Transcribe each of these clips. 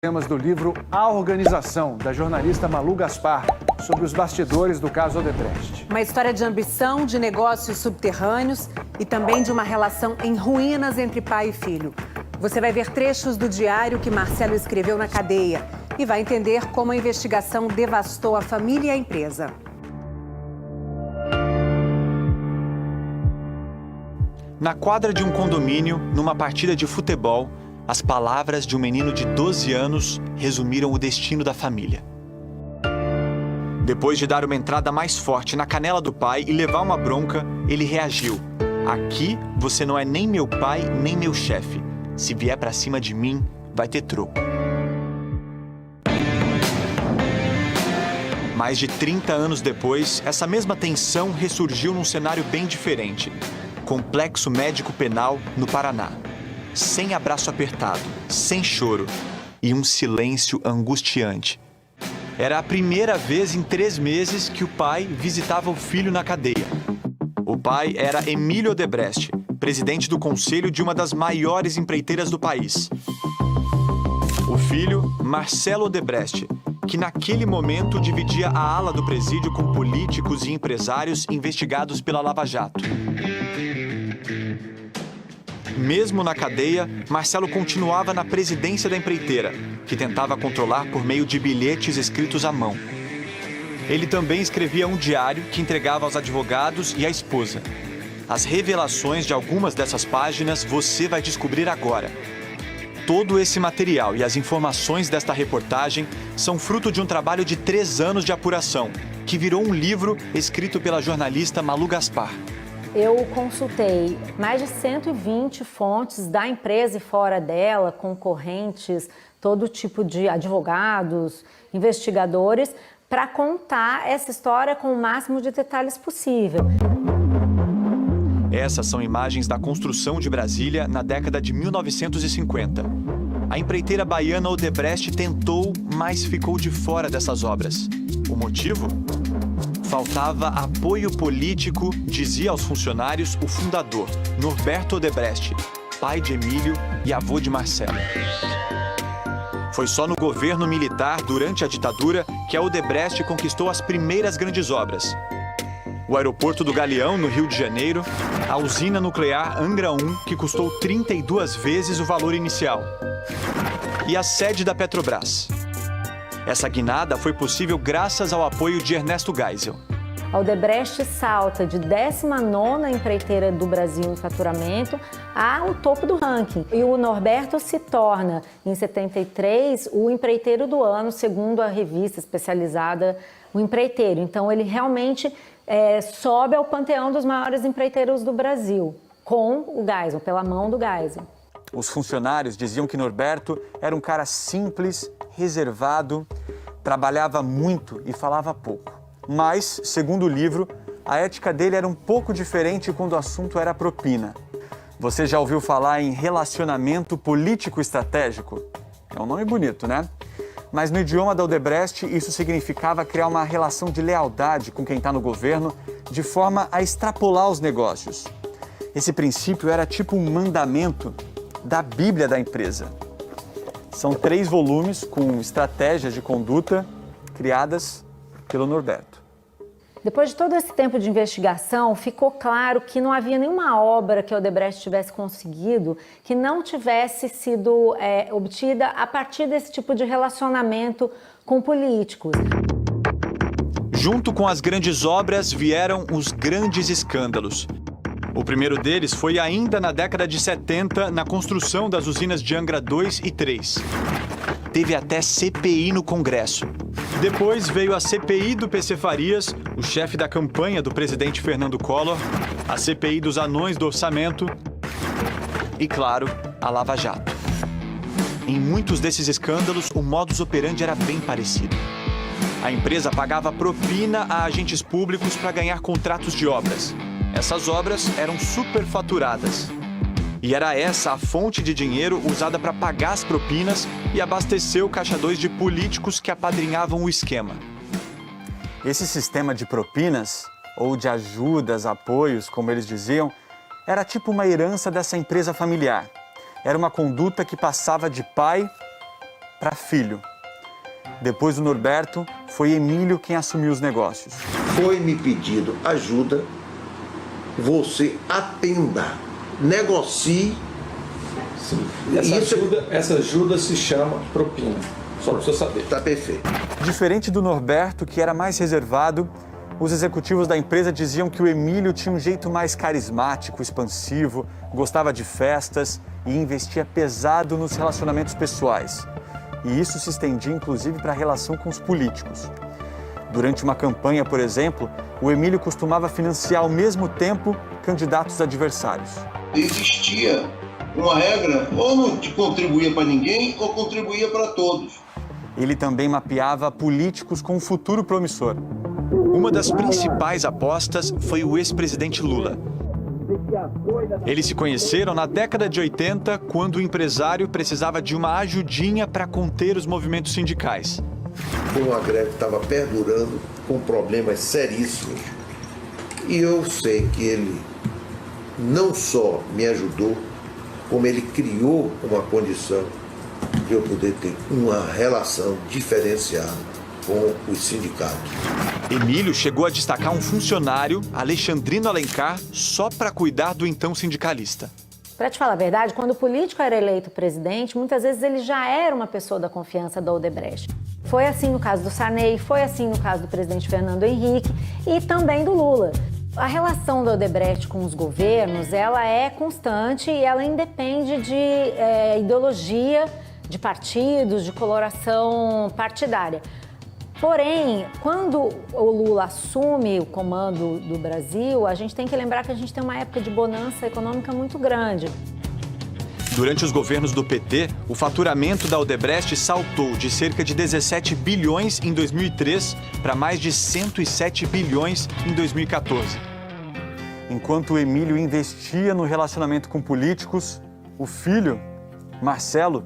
Temas do livro A Organização, da jornalista Malu Gaspar, sobre os bastidores do caso Odebrecht. Uma história de ambição, de negócios subterrâneos e também de uma relação em ruínas entre pai e filho. Você vai ver trechos do diário que Marcelo escreveu na cadeia e vai entender como a investigação devastou a família e a empresa. Na quadra de um condomínio, numa partida de futebol, as palavras de um menino de 12 anos resumiram o destino da família. Depois de dar uma entrada mais forte na canela do pai e levar uma bronca, ele reagiu. Aqui você não é nem meu pai, nem meu chefe. Se vier pra cima de mim, vai ter troco. Mais de 30 anos depois, essa mesma tensão ressurgiu num cenário bem diferente. Complexo Médico Penal, no Paraná. Sem abraço apertado, sem choro e um silêncio angustiante. Era a primeira vez em 3 meses que o pai visitava o filho na cadeia. O pai era Emílio Odebrecht, presidente do conselho de uma das maiores empreiteiras do país. O filho, Marcelo Odebrecht, que naquele momento dividia a ala do presídio com políticos e empresários investigados pela Lava Jato. Mesmo na cadeia, Marcelo continuava na presidência da empreiteira, que tentava controlar por meio de bilhetes escritos à mão. Ele também escrevia um diário que entregava aos advogados e à esposa. As revelações de algumas dessas páginas você vai descobrir agora. Todo esse material e as informações desta reportagem são fruto de um trabalho de 3 anos de apuração, que virou um livro escrito pela jornalista Malu Gaspar. Eu consultei mais de 120 fontes da empresa e fora dela, concorrentes, todo tipo de advogados, investigadores, para contar essa história com o máximo de detalhes possível. Essas são imagens da construção de Brasília na década de 1950. A empreiteira baiana Odebrecht tentou, mas ficou de fora dessas obras. O motivo? Faltava apoio político, dizia aos funcionários o fundador, Norberto Odebrecht, pai de Emílio e avô de Marcelo. Foi só no governo militar, durante a ditadura, que a Odebrecht conquistou as primeiras grandes obras. O aeroporto do Galeão, no Rio de Janeiro, a usina nuclear Angra 1, que custou 32 vezes o valor inicial, e a sede da Petrobras. Essa guinada foi possível graças ao apoio de Ernesto Geisel. A Odebrecht salta de 19ª empreiteira do Brasil em faturamento ao topo do ranking. E o Norberto se torna, em 73, o empreiteiro do ano, segundo a revista especializada O Empreiteiro. Então, ele realmente sobe ao panteão dos maiores empreiteiros do Brasil, com o Geisel, pela mão do Geisel. Os funcionários diziam que Norberto era um cara simples, reservado, trabalhava muito e falava pouco. Mas, segundo o livro, a ética dele era um pouco diferente quando o assunto era propina. Você já ouviu falar em relacionamento político-estratégico? É um nome bonito, né? Mas no idioma da Odebrecht, isso significava criar uma relação de lealdade com quem está no governo, de forma a extrapolar os negócios. Esse princípio era tipo um mandamento da Bíblia da empresa. São 3 volumes com estratégias de conduta criadas pelo Norberto. Depois de todo esse tempo de investigação, ficou claro que não havia nenhuma obra que a Odebrecht tivesse conseguido que não tivesse sido obtida a partir desse tipo de relacionamento com políticos. Junto com as grandes obras vieram os grandes escândalos. O primeiro deles foi ainda na década de 70, na construção das usinas de Angra 2 e 3. Teve até CPI no Congresso. Depois veio a CPI do PC Farias, o chefe da campanha do presidente Fernando Collor, a CPI dos anões do orçamento e, claro, a Lava Jato. Em muitos desses escândalos, o modus operandi era bem parecido. A empresa pagava propina a agentes públicos para ganhar contratos de obras. Essas obras eram superfaturadas. E era essa a fonte de dinheiro usada para pagar as propinas e abastecer o caixa 2 de políticos que apadrinhavam o esquema. Esse sistema de propinas, ou de ajudas, apoios, como eles diziam, era tipo uma herança dessa empresa familiar. Era uma conduta que passava de pai para filho. Depois do Norberto, foi Emílio quem assumiu os negócios. Foi-me pedido ajuda, você atenda, negocie. Sim. Isso... Essa ajuda se chama propina, só para você saber. Tá perfeito. Diferente do Norberto, que era mais reservado, os executivos da empresa diziam que o Emílio tinha um jeito mais carismático, expansivo, gostava de festas e investia pesado nos relacionamentos pessoais. E isso se estendia inclusive para a relação com os políticos. Durante uma campanha, por exemplo, o Emílio costumava financiar ao mesmo tempo candidatos adversários. Existia uma regra, ou não contribuía para ninguém, ou contribuía para todos. Ele também mapeava políticos com um futuro promissor. Uma das principais apostas foi o ex-presidente Lula. Eles se conheceram na década de 80, quando o empresário precisava de uma ajudinha para conter os movimentos sindicais. Foi uma greve que estava perdurando, com problemas seríssimos. E eu sei que ele não só me ajudou, como ele criou uma condição de eu poder ter uma relação diferenciada com os sindicatos. Emílio chegou a destacar um funcionário, Alexandrino Alencar, só para cuidar do então sindicalista. Para te falar a verdade, quando o político era eleito presidente, muitas vezes ele já era uma pessoa da confiança da Odebrecht. Foi assim no caso do Sarney, foi assim no caso do presidente Fernando Henrique e também do Lula. A relação da Odebrecht com os governos, ela é constante e ela independe de ideologia, de partidos, de coloração partidária. Porém, quando o Lula assume o comando do Brasil, a gente tem que lembrar que a gente tem uma época de bonança econômica muito grande. Durante os governos do PT, o faturamento da Odebrecht saltou de cerca de 17 bilhões em 2003 para mais de 107 bilhões em 2014. Enquanto o Emílio investia no relacionamento com políticos, o filho, Marcelo,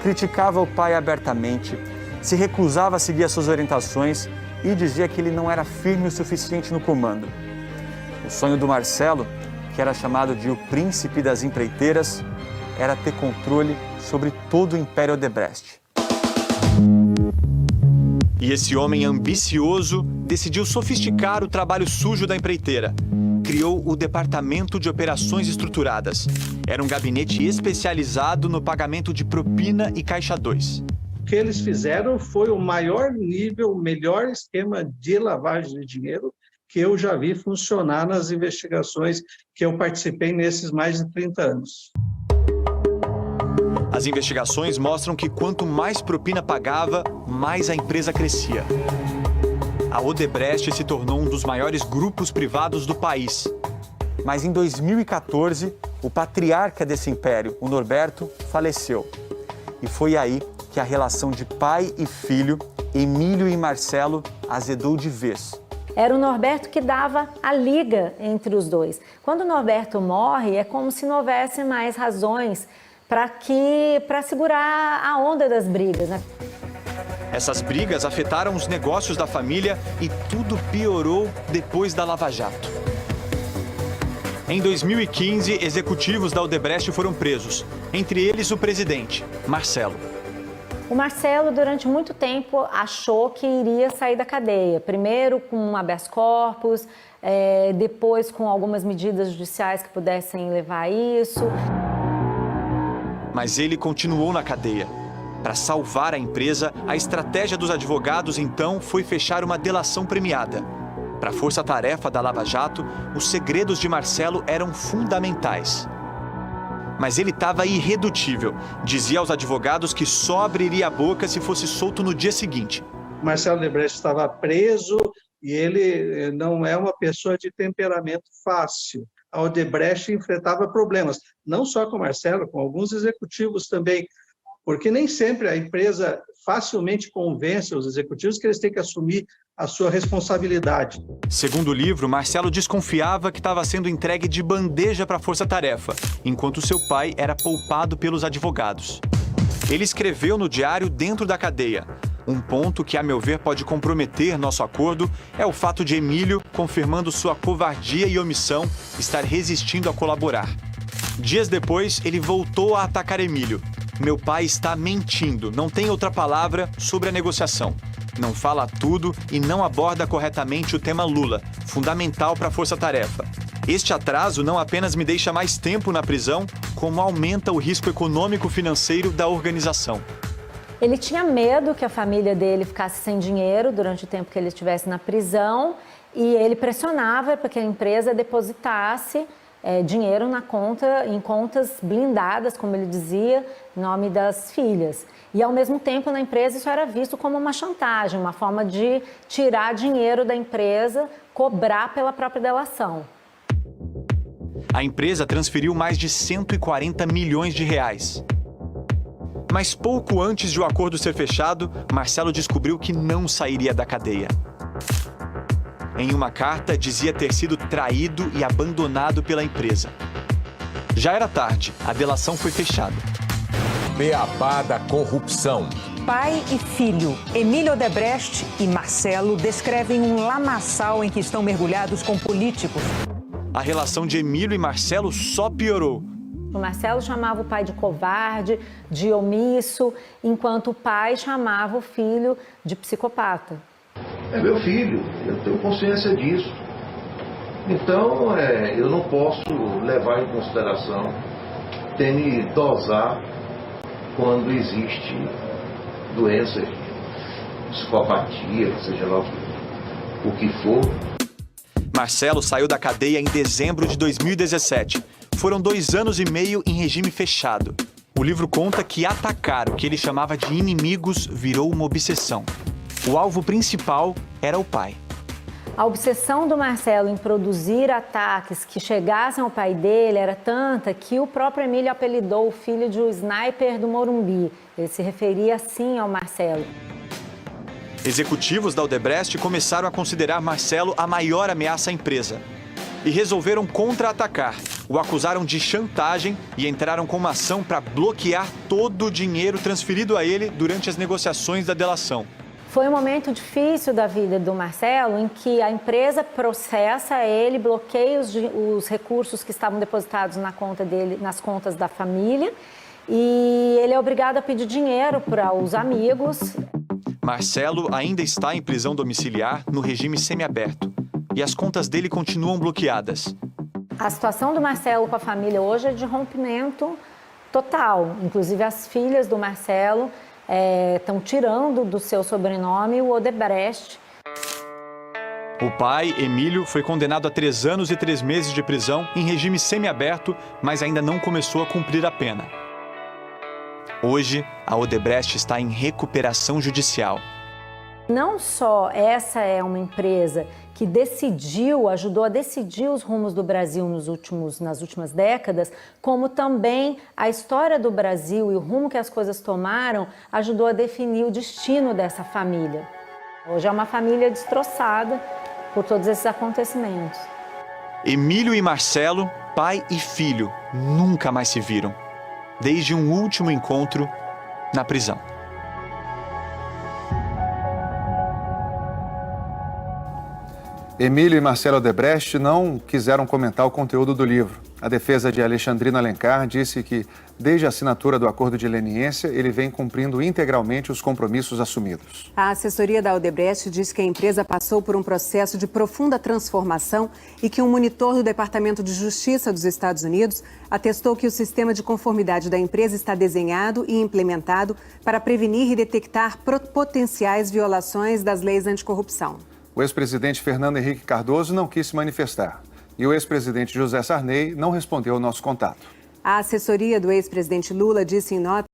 criticava o pai abertamente, se recusava a seguir as suas orientações e dizia que ele não era firme o suficiente no comando. O sonho do Marcelo, que era chamado de o príncipe das empreiteiras, era ter controle sobre todo o Império Odebrecht. E esse homem ambicioso decidiu sofisticar o trabalho sujo da empreiteira. Criou o Departamento de Operações Estruturadas. Era um gabinete especializado no pagamento de propina e caixa 2. O que eles fizeram foi o maior nível, o melhor esquema de lavagem de dinheiro que eu já vi funcionar nas investigações que eu participei nesses mais de 30 anos. As investigações mostram que quanto mais propina pagava, mais a empresa crescia. A Odebrecht se tornou um dos maiores grupos privados do país. Mas em 2014, o patriarca desse império, o Norberto, faleceu. E foi aí que a relação de pai e filho, Emílio e Marcelo, azedou de vez. Era o Norberto que dava a liga entre os dois. Quando o Norberto morre, é como se não houvesse mais razões para segurar a onda das brigas, né? Essas brigas afetaram os negócios da família e tudo piorou depois da Lava Jato. Em 2015, executivos da Odebrecht foram presos, entre eles o presidente, Marcelo. O Marcelo, durante muito tempo, achou que iria sair da cadeia. Primeiro com um habeas corpus, depois com algumas medidas judiciais que pudessem levar a isso. Mas ele continuou na cadeia. Para salvar a empresa, a estratégia dos advogados, então, foi fechar uma delação premiada. Para a força-tarefa da Lava Jato, os segredos de Marcelo eram fundamentais. Mas ele estava irredutível. Dizia aos advogados que só abriria a boca se fosse solto no dia seguinte. Marcelo Odebrecht estava preso e ele não é uma pessoa de temperamento fácil. A Odebrecht enfrentava problemas, não só com o Marcelo, com alguns executivos também, porque nem sempre a empresa facilmente convence os executivos que eles têm que assumir a sua responsabilidade. Segundo o livro, Marcelo desconfiava que estava sendo entregue de bandeja para a força-tarefa, enquanto seu pai era poupado pelos advogados. Ele escreveu no diário dentro da cadeia. Um ponto que, a meu ver, pode comprometer nosso acordo é o fato de Emílio, confirmando sua covardia e omissão, estar resistindo a colaborar. Dias depois, ele voltou a atacar Emílio. Meu pai está mentindo, não tem outra palavra sobre a negociação. Não fala tudo e não aborda corretamente o tema Lula, fundamental para a força-tarefa. Este atraso não apenas me deixa mais tempo na prisão, como aumenta o risco econômico-financeiro da organização. Ele tinha medo que a família dele ficasse sem dinheiro durante o tempo que ele estivesse na prisão e ele pressionava para que a empresa depositasse dinheiro em contas blindadas, como ele dizia, em nome das filhas. E, ao mesmo tempo, na empresa isso era visto como uma chantagem, uma forma de tirar dinheiro da empresa, cobrar pela própria delação. A empresa transferiu mais de 140 milhões de reais. Mas pouco antes de o acordo ser fechado, Marcelo descobriu que não sairia da cadeia. Em uma carta, dizia ter sido traído e abandonado pela empresa. Já era tarde, a delação foi fechada. Beabá da corrupção. Pai e filho, Emílio Odebrecht e Marcelo, descrevem um lamaçal em que estão mergulhados com políticos. A relação de Emílio e Marcelo só piorou. O Marcelo chamava o pai de covarde, de omisso, enquanto o pai chamava o filho de psicopata. É meu filho, eu tenho consciência disso. Então, eu não posso levar em consideração, ter me dosar quando existe doença, psicopatia, seja lá o que for. Marcelo saiu da cadeia em dezembro de 2017. Foram 2 anos e meio em regime fechado. O livro conta que atacar o que ele chamava de inimigos virou uma obsessão. O alvo principal era o pai. A obsessão do Marcelo em produzir ataques que chegassem ao pai dele era tanta que o próprio Emílio apelidou o filho de o sniper do Morumbi. Ele se referia assim ao Marcelo. Executivos da Odebrecht começaram a considerar Marcelo a maior ameaça à empresa e resolveram contra-atacar. O acusaram de chantagem e entraram com uma ação para bloquear todo o dinheiro transferido a ele durante as negociações da delação. Foi um momento difícil da vida do Marcelo, em que a empresa processa ele, bloqueia os recursos que estavam depositados na conta dele, nas contas da família, e ele é obrigado a pedir dinheiro para os amigos. Marcelo ainda está em prisão domiciliar no regime semiaberto e as contas dele continuam bloqueadas. A situação do Marcelo com a família hoje é de rompimento total. Inclusive, as filhas do Marcelo estão tirando do seu sobrenome o Odebrecht. O pai, Emílio, foi condenado a 3 anos e 3 meses de prisão em regime semiaberto, mas ainda não começou a cumprir a pena. Hoje, a Odebrecht está em recuperação judicial. Não só essa é uma empresa que ajudou a decidir os rumos do Brasil nas últimas décadas, como também a história do Brasil e o rumo que as coisas tomaram ajudou a definir o destino dessa família. Hoje é uma família destroçada por todos esses acontecimentos. Emílio e Marcelo, pai e filho, nunca mais se viram, desde um último encontro na prisão. Emílio e Marcelo Odebrecht não quiseram comentar o conteúdo do livro. A defesa de Alexandrino Alencar disse que, desde a assinatura do acordo de leniência, ele vem cumprindo integralmente os compromissos assumidos. A assessoria da Odebrecht diz que a empresa passou por um processo de profunda transformação e que um monitor do Departamento de Justiça dos Estados Unidos atestou que o sistema de conformidade da empresa está desenhado e implementado para prevenir e detectar potenciais violações das leis anticorrupção. O ex-presidente Fernando Henrique Cardoso não quis se manifestar e o ex-presidente José Sarney não respondeu ao nosso contato. A assessoria do ex-presidente Lula disse em nota